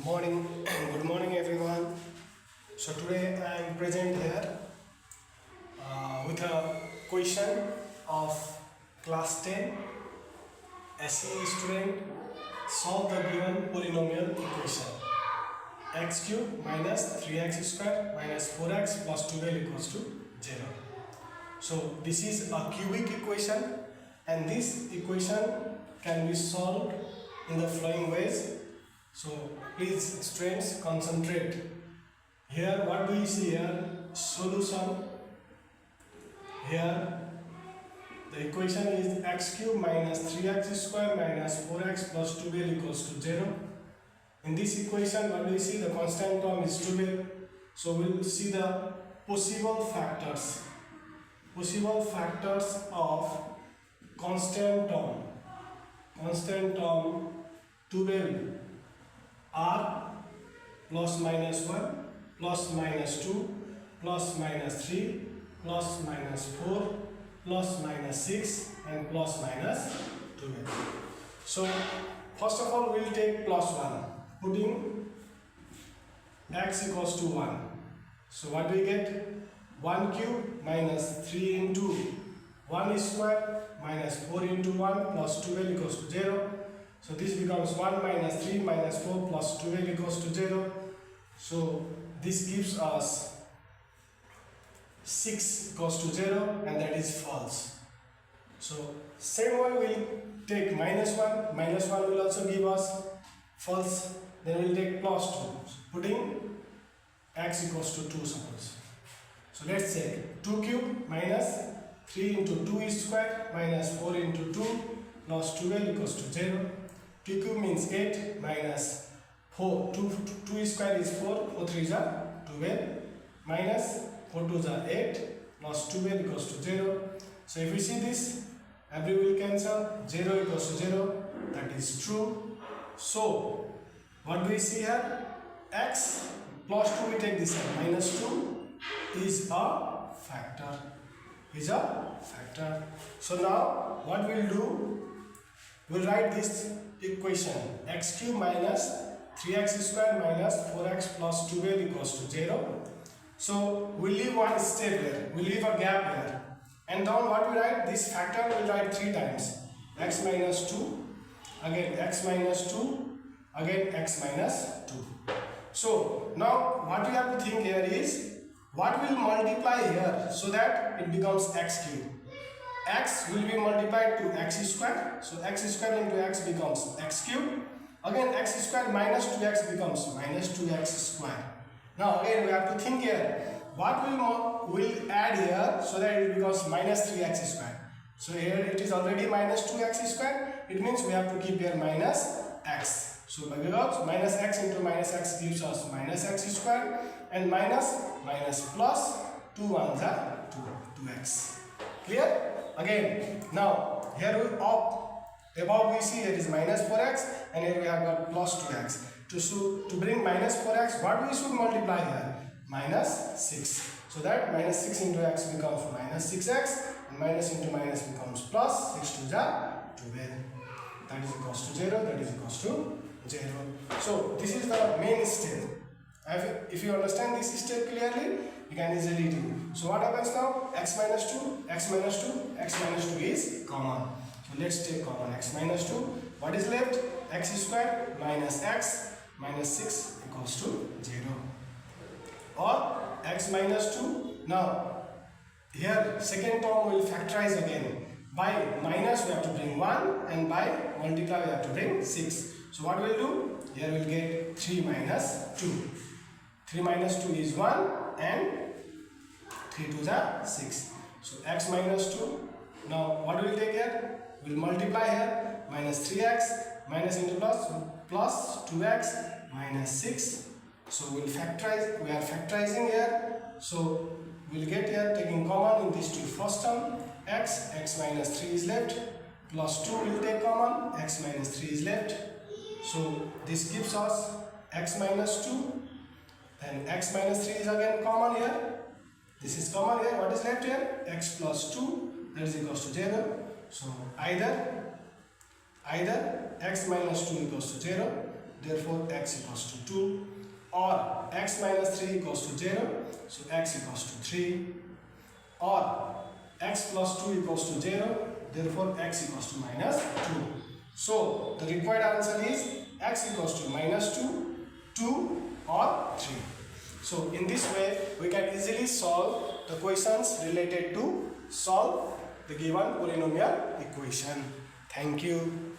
Morning, good morning everyone. So today I am present here with a question of class 10 SE student. Solve the given polynomial equation x cube minus 3x square minus 4x plus 12 equals to 0. So this is a cubic equation and this equation can be solved in the following ways. So please students concentrate. Here what do you see here? Solution. Here the equation is x cube minus 3x square minus 4x plus 12 equals to 0. In this equation what do you see? The constant term is 12. So we will see the possible factors. Possible factors of constant term. Constant term 12 are plus minus 1, plus minus 2, plus minus 3, plus minus 4, plus minus 6 and plus minus 12. So first of all we will take plus 1, putting x equals to 1. So what do we get? 1 cube minus 3 into 1 square minus 4 into 1 plus 12 equals to 0. So this becomes 1 minus 3 minus 4 plus 12 equals to 0. So this gives us 6 equals to 0 and that is false. So same way we'll take minus 1. Minus 1 will also give us false. Then we'll take plus 2. Putting x equals to 2 suppose. So let's say 2 cube minus 3 into 2 square minus 4 into 2 plus 12 equals to 0. 2 cube means 8 minus 4. 2 square is 4. 4 3 is 12 minus 4 2 is 8 plus 12 equals to 0. So if we see this, every will cancel. 0 equals to 0. That is true. So what do we see here? X plus 2 we take this side. Minus 2 is a factor. So now what we'll do? We'll write this equation x cube minus 3x square minus 4x plus 12 equals to 0. So we'll leave one step here, we'll leave a gap here, and down what we write? This factor we'll write 3 times. X minus 2, again x minus 2, again x minus 2. So now what we have to think here is what will multiply here so that it becomes x cube. X will be multiplied to x square. So x square into x becomes x cube. Again x square minus 2x becomes minus 2x square. Now again we have to think here. What will add here so that it becomes minus 3x square. So here it is already minus 2x square. It means we have to keep here minus x. So because minus x into minus x gives us minus x square, and minus plus 2 ones are 2x. Clear? Again, now here we above we see it is minus 4x and here we have got plus 2x. To bring minus 4x, what we should multiply here? Minus 6. So that minus 6 into x becomes minus 6x and minus into minus becomes plus. 6 to the 12. That is equals to 0. That is equals to 0. So this is the main step. If you understand this step clearly, you can easily do. So what happens now? X minus 2, x minus 2, x minus 2 is common. So let's take common x minus 2. What is left? X square minus x minus 6 equals to 0. Or x minus 2. Now here second term will factorize again. By minus we have to bring 1 and by multiply we have to bring 6. So what we'll do? Here we'll get 3 minus 2. 3 minus 2 is 1 and 3 2 is 6. So x minus 2. Now what will we take here? We'll multiply here. Minus 3x minus into plus 2x minus 6. So we'll factorize. We are factorizing here. So we'll get here taking common in these two. First term x minus 3 is left. Plus 2 will take common. X minus 3 is left. So this gives us x minus 2. Then x minus 3 is again common here. This is common here. What is left here? X plus 2, that is equals to 0. So either x minus 2 equals to 0 therefore x equals to 2. Or x minus 3 equals to 0, so x equals to 3. Or x plus 2 equals to 0, therefore x equals to minus 2. So the required answer is x equals to minus 2, 2 or 3. So in this way we can easily solve the questions related to solve the given polynomial equation. Thank you.